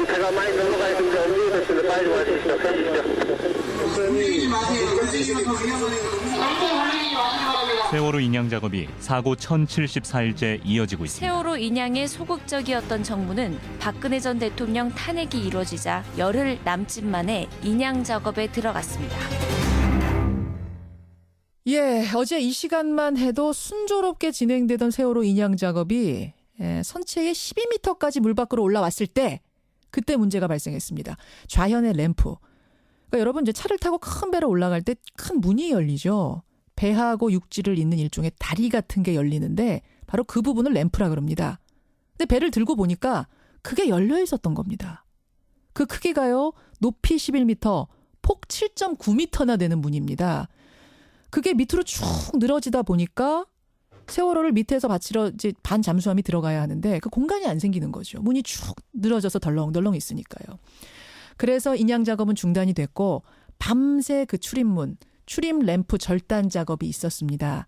배가 많이 넘어가 있습니다. 움직이겠습니다. 빨리 와주시죠. 세월호 인양 작업이 사고 1074일째 이어지고 있습니다. 세월호 인양에 소극적이었던 정부는 박근혜 전 대통령 탄핵이 이루어지자 열흘 남짓 만에 인양 작업에 들어갔습니다. 예, 어제 이 시간만 해도 순조롭게 진행되던 세월호 인양 작업이 선체의 12m까지 물 밖으로 올라왔을 때 그때 문제가 발생했습니다. 좌현의 램프. 그러니까 여러분 이제 차를 타고 큰 배로 올라갈 때 큰 문이 열리죠. 배하고 육지를 잇는 일종의 다리 같은 게 열리는데 바로 그 부분을 램프라 그럽니다. 근데 배를 들고 보니까 그게 열려 있었던 겁니다. 그 크기가요. 높이 11m, 폭 7.9m나 되는 문입니다. 그게 밑으로 쭉 늘어지다 보니까 세월호를 밑에서 받치러 이제 반 잠수함이 들어가야 하는데 그 공간이 안 생기는 거죠. 문이 쭉 늘어져서 덜렁덜렁 있으니까요. 그래서 인양 작업은 중단이 됐고 밤새 그 출입 램프 절단 작업이 있었습니다.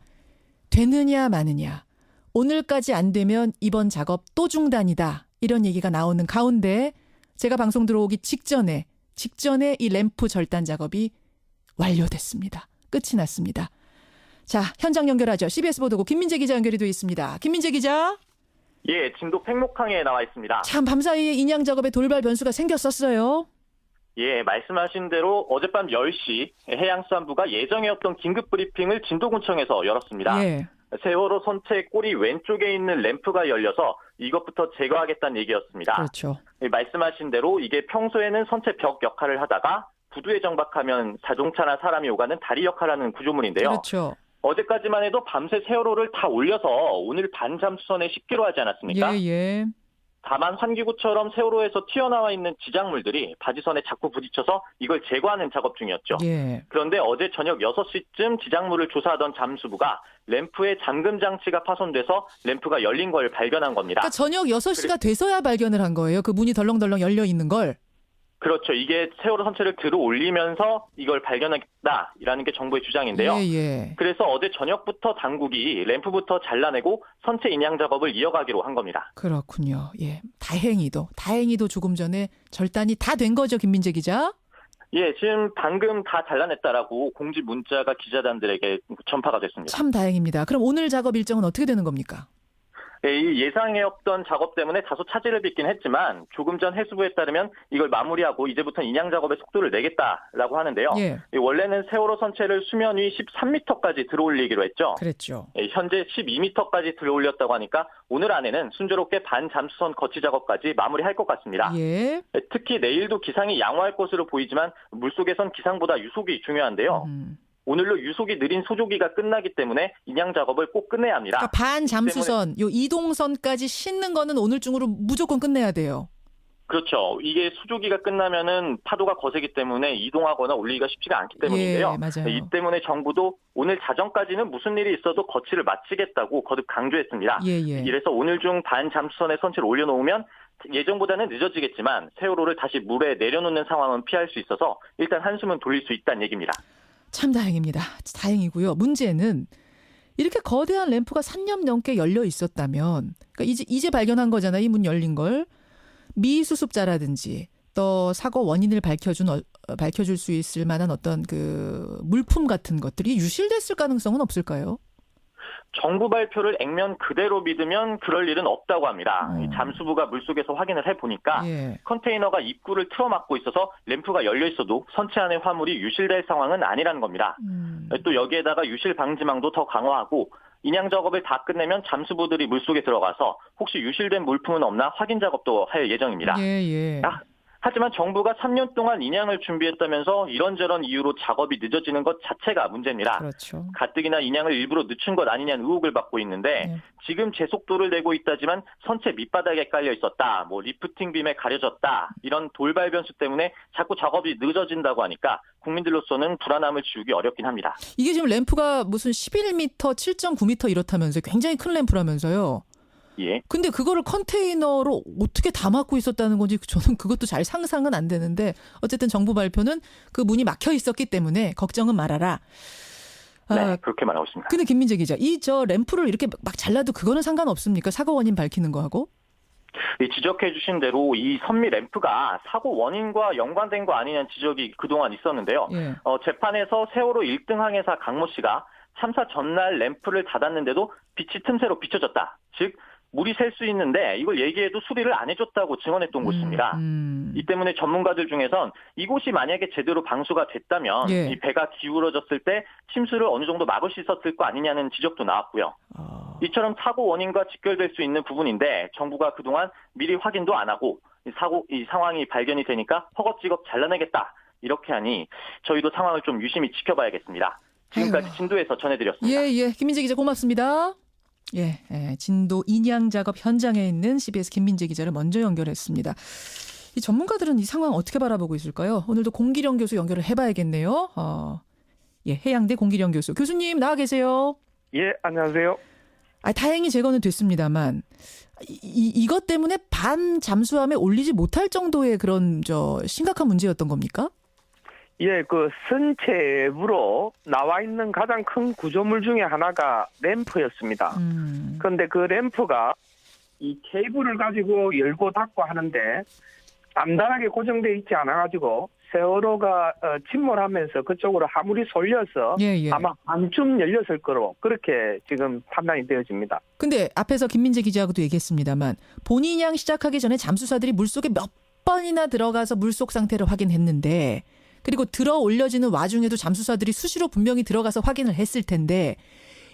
되느냐 마느냐. 오늘까지 안 되면 이번 작업 또 중단이다. 이런 얘기가 나오는 가운데 제가 방송 들어오기 직전에 이 램프 절단 작업이 완료됐습니다. 끝이 났습니다. 자, 현장 연결하죠. CBS 보도국 김민재 기자 연결이 되어 있습니다. 김민재 기자. 예, 진도 팽목항에 나와 있습니다. 참 밤사이에 인양 작업에 돌발 변수가 생겼었어요. 예, 말씀하신 대로 어젯밤 10시 해양수산부가 예정이었던 긴급 브리핑을 진도군청에서 열었습니다. 예. 세월호 선체 꼬리 왼쪽에 있는 램프가 열려서 이것부터 제거하겠다는 얘기였습니다. 그렇죠. 예, 말씀하신 대로 이게 평소에는 선체 벽 역할을 하다가 부두에 정박하면 자동차나 사람이 오가는 다리 역할을 하는 구조물인데요. 그렇죠. 어제까지만 해도 밤새 세월호를 다 올려서 오늘 반잠수선에 싣기로 하지 않았습니까? 예. 다만 환기구처럼 세월호에서 튀어나와 있는 지작물들이 바지선에 자꾸 부딪혀서 이걸 제거하는 작업 중이었죠. 예. 그런데 어제 저녁 6시쯤 지작물을 조사하던 잠수부가 램프의 잠금 장치가 파손돼서 램프가 열린 걸 발견한 겁니다. 그러니까 저녁 6시가 돼서야 발견을 한 거예요. 그 문이 덜렁덜렁 열려 있는 걸. 그렇죠. 이게 세월호 선체를 들어 올리면서 이걸 발견했다라는 게 정부의 주장인데요. 예. 그래서 어제 저녁부터 당국이 램프부터 잘라내고 선체 인양 작업을 이어가기로 한 겁니다. 그렇군요. 예. 다행히도 조금 전에 절단이 다 된 거죠, 김민재 기자? 예, 지금 방금 다 잘라냈다라고 공지 문자가 기자단들에게 전파가 됐습니다. 참 다행입니다. 그럼 오늘 작업 일정은 어떻게 되는 겁니까? 예, 이 예상해왔던 작업 때문에 다소 차질을 빚긴 했지만 조금 전 해수부에 따르면 이걸 마무리하고 이제부터 인양 작업에 속도를 내겠다라고 하는데요. 예. 원래는 세월호 선체를 수면 위 13m까지 들어올리기로 했죠. 그랬죠. 예, 현재 12m까지 들어올렸다고 하니까 오늘 안에는 순조롭게 반잠수선 거치 작업까지 마무리할 것 같습니다. 예. 특히 내일도 기상이 양호할 것으로 보이지만 물속에선 기상보다 유속이 중요한데요. 오늘로 유속이 느린 소조기가 끝나기 때문에 인양 작업을 꼭 끝내야 합니다. 그러니까 반잠수선, 요 이동선까지 싣는 거는 오늘 중으로 무조건 끝내야 돼요. 그렇죠. 이게 수조기가 끝나면은 파도가 거세기 때문에 이동하거나 올리기가 쉽지가 않기 때문인데요. 예, 맞아요. 이 때문에 정부도 오늘 자정까지는 무슨 일이 있어도 거치를 마치겠다고 거듭 강조했습니다. 예. 이래서 오늘 중 반잠수선에 선체를 올려놓으면 예정보다는 늦어지겠지만 세월호를 다시 물에 내려놓는 상황은 피할 수 있어서 일단 한숨은 돌릴 수 있다는 얘기입니다. 참 다행입니다. 다행이고요. 문제는 이렇게 거대한 램프가 3년 넘게 열려 있었다면, 그러니까 이제 발견한 거잖아요. 이 문 열린 걸. 미수습자라든지 또 사고 원인을 밝혀줄 수 있을 만한 어떤 그 물품 같은 것들이 유실됐을 가능성은 없을까요? 정부 발표를 액면 그대로 믿으면 그럴 일은 없다고 합니다. 이 잠수부가 물속에서 확인을 해보니까 예. 컨테이너가 입구를 틀어막고 있어서 램프가 열려 있어도 선체 안의 화물이 유실될 상황은 아니라는 겁니다. 또 여기에다가 유실 방지망도 더 강화하고 인양 작업을 다 끝내면 잠수부들이 물속에 들어가서 혹시 유실된 물품은 없나 확인 작업도 할 예정입니다. 예. 하지만 정부가 3년 동안 인양을 준비했다면서 이런저런 이유로 작업이 늦어지는 것 자체가 문제입니다. 그렇죠. 가뜩이나 인양을 일부러 늦춘 것 아니냐는 의혹을 받고 있는데 지금 제속도를 내고 있다지만 선체 밑바닥에 깔려 있었다, 리프팅 빔에 가려졌다 이런 돌발 변수 때문에 자꾸 작업이 늦어진다고 하니까 국민들로서는 불안함을 지우기 어렵긴 합니다. 이게 지금 램프가 무슨 11m, 7.9m 이렇다면서요. 굉장히 큰 램프라면서요. 예. 근데 그거를 컨테이너로 어떻게 다 막고 있었다는 건지 저는 그것도 잘 상상은 안 되는데 어쨌든 정부 발표는 그 문이 막혀 있었기 때문에 걱정은 말아라. 네, 그렇게 말하고 있습니다. 근데 김민재 기자, 저 램프를 이렇게 막 잘라도 그거는 상관없습니까? 사고 원인 밝히는 거하고? 지적해 주신 대로 이 선미 램프가 사고 원인과 연관된 거 아니냐는 지적이 그동안 있었는데요. 예. 재판에서 세월호 1등 항해사 강모 씨가 참사 전날 램프를 닫았는데도 빛이 틈새로 비춰졌다. 즉 물이 셀 수 있는데 이걸 얘기해도 수리를 안 해줬다고 증언했던 곳입니다. 이 때문에 전문가들 중에선 이곳이 만약에 제대로 방수가 됐다면 예. 이 배가 기울어졌을 때 침수를 어느 정도 막을 수 있었을 거 아니냐는 지적도 나왔고요. 이처럼 사고 원인과 직결될 수 있는 부분인데 정부가 그동안 미리 확인도 안 하고 이 상황이 발견이 되니까 허겁지겁 잘라내겠다. 이렇게 하니 저희도 상황을 좀 유심히 지켜봐야겠습니다. 지금까지 진도에서 전해드렸습니다. 예. 김민재 기자 고맙습니다. 예, 진도 인양 작업 현장에 있는 CBS 김민재 기자를 먼저 연결했습니다. 이 전문가들은 이 상황 어떻게 바라보고 있을까요? 오늘도 공기령 교수 연결을 해봐야겠네요. 해양대 공기령 교수. 교수님 나와 계세요. 예, 안녕하세요. 다행히 제거는 됐습니다만 이것 때문에 반 잠수함에 올리지 못할 정도의 그런 심각한 문제였던 겁니까? 예, 그 선체 외부로 나와 있는 가장 큰 구조물 중에 하나가 램프였습니다. 그런데 그 램프가 이 케이블을 가지고 열고 닫고 하는데 단단하게 고정되어 있지 않아가지고 세월호가 침몰하면서 그쪽으로 화물이 쏠려서 아마 반쯤 열렸을 거로 그렇게 지금 판단이 되어집니다. 근데 앞에서 김민재 기자하고도 얘기했습니다만 본인양 시작하기 전에 잠수사들이 물속에 몇 번이나 들어가서 물속 상태를 확인했는데 그리고 들어 올려지는 와중에도 잠수사들이 수시로 분명히 들어가서 확인을 했을 텐데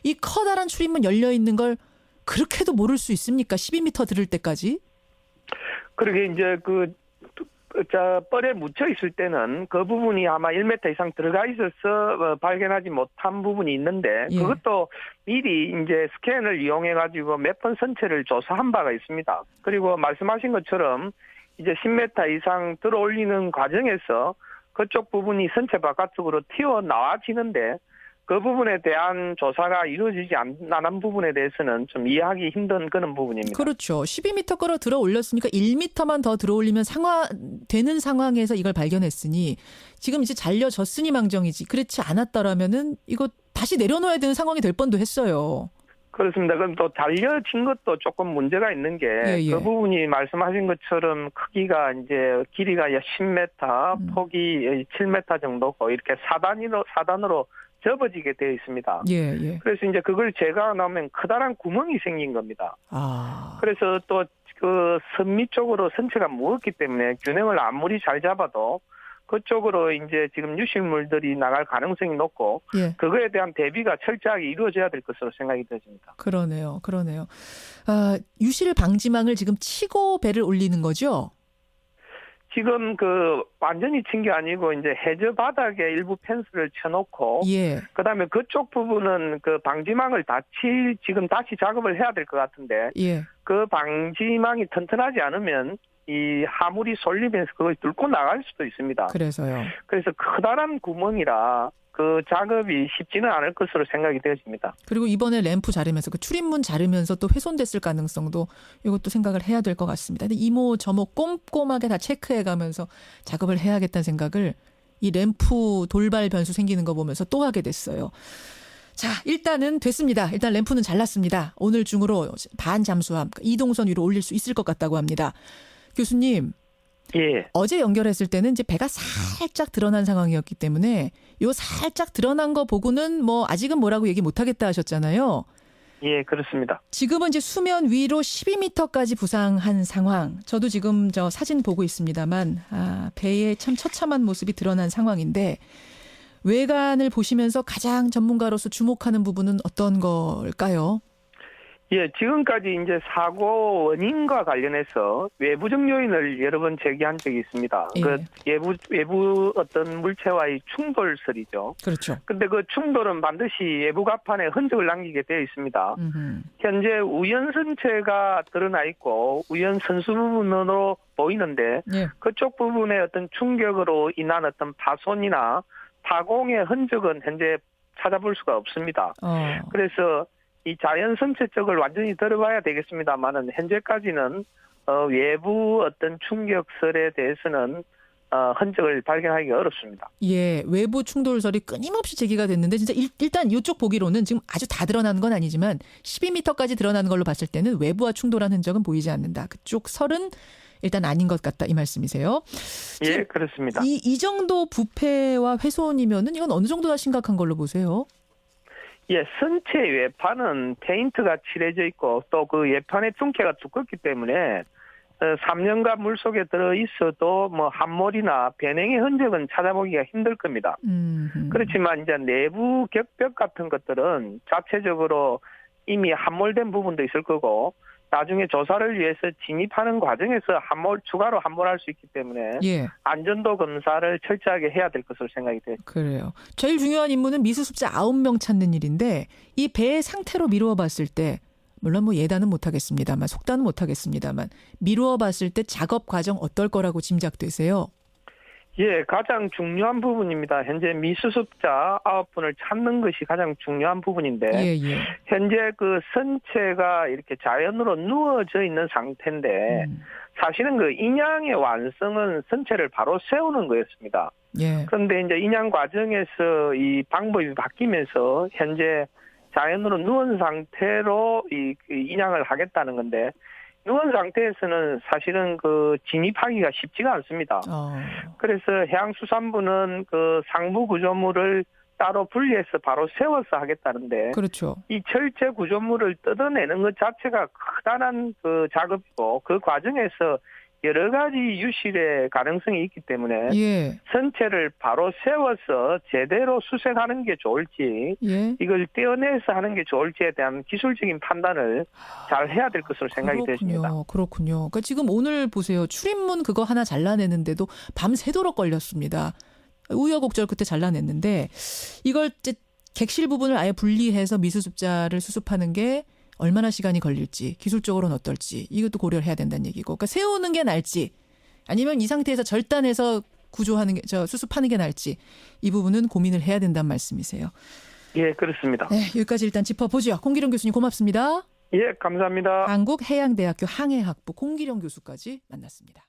이 커다란 출입문 열려 있는 걸 그렇게도 모를 수 있습니까? 12m 들을 때까지? 그러게 이제 뻘에 묻혀 있을 때는 그 부분이 아마 1m 이상 들어가 있어서 발견하지 못한 부분이 있는데 그것도 미리 이제 스캔을 이용해 가지고 몇 번 선체를 조사한 바가 있습니다. 그리고 말씀하신 것처럼 이제 10m 이상 들어 올리는 과정에서 그쪽 부분이 선체 바깥쪽으로 튀어나와지는데 그 부분에 대한 조사가 이루어지지 않은 부분에 대해서는 좀 이해하기 힘든 그런 부분입니다. 그렇죠. 12m 걸어 들어 올렸으니까 1m만 더 들어 올리면 되는 상황에서 이걸 발견했으니 지금 이제 잘려졌으니 망정이지. 그렇지 않았더라면은 이거 다시 내려놓아야 되는 상황이 될 뻔도 했어요. 그렇습니다. 그럼 또 달려진 것도 조금 문제가 있는 게 그 부분이 말씀하신 것처럼 크기가 이제 길이가 10m, 폭이 7m 정도고 이렇게 사단으로 접어지게 되어 있습니다. 그래서 이제 그걸 제거하면 커다란 구멍이 생긴 겁니다. 그래서 또 그 선미 쪽으로 선체가 무겁기 때문에 균형을 아무리 잘 잡아도 그쪽으로 이제 지금 유실물들이 나갈 가능성이 높고 그거에 대한 대비가 철저하게 이루어져야 될 것으로 생각이 되집니다. 그러네요. 유실 방지망을 지금 치고 배를 올리는 거죠? 지금 완전히 친 게 아니고 이제 해저 바닥에 일부 펜스를 쳐놓고 그다음에 그쪽 부분은 그 방지망을 지금 다시 작업을 해야 될 것 같은데 그 방지망이 튼튼하지 않으면 이 화물이 쏠리면서 그걸 뚫고 나갈 수도 있습니다. 그래서 커다란 구멍이라 그 작업이 쉽지는 않을 것으로 생각이 되어집니다. 그리고 이번에 램프 자르면서 그 출입문 자르면서 또 훼손됐을 가능성도 이것도 생각을 해야 될 것 같습니다. 근데 이모 저모 꼼꼼하게 다 체크해가면서 작업을 해야겠다는 생각을 이 램프 돌발 변수 생기는 거 보면서 또 하게 됐어요. 자, 일단은 됐습니다. 일단 램프는 잘랐습니다. 오늘 중으로 반 잠수함 이동선 위로 올릴 수 있을 것 같다고 합니다. 교수님. 어제 연결했을 때는 이제 배가 살짝 드러난 상황이었기 때문에 요 살짝 드러난 거 보고는 아직은 뭐라고 얘기 못 하겠다 하셨잖아요. 예, 그렇습니다. 지금은 이제 수면 위로 12m까지 부상한 상황. 저도 지금 사진 보고 있습니다만 배의 참 처참한 모습이 드러난 상황인데 외관을 보시면서 가장 전문가로서 주목하는 부분은 어떤 걸까요? 예, 지금까지 이제 사고 원인과 관련해서 외부적 요인을 여러 번 제기한 적이 있습니다. 외부 어떤 물체와의 충돌설이죠. 그렇죠. 근데 그 충돌은 반드시 외부 갑판에 흔적을 남기게 되어 있습니다. 현재 우연 선체가 드러나 있고 우연 선수 부분으로 보이는데 그쪽 부분의 어떤 충격으로 인한 어떤 파손이나 파공의 흔적은 현재 찾아볼 수가 없습니다. 그래서 이 자연 선체 쪽을 완전히 들어봐야 되겠습니다만은 현재까지는 외부 어떤 충격설에 대해서는 흔적을 발견하기가 어렵습니다. 예, 외부 충돌설이 끊임없이 제기가 됐는데 진짜 일단 이쪽 보기로는 지금 아주 다 드러나는 건 아니지만 12m까지 드러나는 걸로 봤을 때는 외부와 충돌한 흔적은 보이지 않는다. 그쪽 설은 일단 아닌 것 같다 이 말씀이세요? 예, 그렇습니다. 이 정도 부패와 훼손이면은 이건 어느 정도나 심각한 걸로 보세요? 예, 선체 외판은 페인트가 칠해져 있고 또 그 외판의 둥께가 두껍기 때문에 3년간 물속에 들어 있어도 뭐 함몰이나 변형의 흔적은 찾아보기가 힘들 겁니다. 그렇지만 이제 내부 격벽 같은 것들은 자체적으로 이미 함몰된 부분도 있을 거고 나중에 조사를 위해서 진입하는 과정에서 추가로 함몰할 수 있기 때문에 예. 안전도 검사를 철저하게 해야 될 것으로 생각이 돼요. 그래요. 제일 중요한 임무는 미수습자 9명 찾는 일인데 이 배의 상태로 미루어 봤을 때 물론 뭐 예단은 못하겠습니다만 속단은 못하겠습니다만 미루어 봤을 때 작업 과정 어떨 거라고 짐작되세요? 예, 가장 중요한 부분입니다. 현재 미수습자 9분을 찾는 것이 가장 중요한 부분인데 예. 현재 그 선체가 이렇게 자연으로 누워져 있는 상태인데 사실은 그 인양의 완성은 선체를 바로 세우는 거였습니다. 예. 그런데 이제 인양 과정에서 이 방법이 바뀌면서 현재 자연으로 누운 상태로 이 인양을 하겠다는 건데 누운 상태에서는 사실은 그 진입하기가 쉽지가 않습니다. 그래서 해양수산부는 그 상부 구조물을 따로 분리해서 바로 세워서 하겠다는데 그렇죠. 이 철제 구조물을 뜯어내는 것 자체가 크다란 그 작업이고 그 과정에서 여러 가지 유실의 가능성이 있기 때문에 예. 선체를 바로 세워서 제대로 수색하는 게 좋을지 이걸 떼어내서 하는 게 좋을지에 대한 기술적인 판단을 잘 해야 될 것으로 생각이 되십니다. 그렇군요. 그러니까 지금 오늘 보세요. 출입문 그거 하나 잘라내는데도 밤새도록 걸렸습니다. 우여곡절 끝에 잘라냈는데 이걸 이제 객실 부분을 아예 분리해서 미수습자를 수습하는 게 얼마나 시간이 걸릴지 기술적으로는 어떨지 이것도 고려를 해야 된다는 얘기고 그러니까 세우는 게 나을지 아니면 이 상태에서 절단해서 구조하는 게 수습하는 게 나을지 이 부분은 고민을 해야 된다는 말씀이세요. 예, 그렇습니다. 네, 여기까지 일단 짚어보죠. 공기령 교수님 고맙습니다. 예, 감사합니다. 한국해양대학교 항해학부 공기령 교수까지 만났습니다.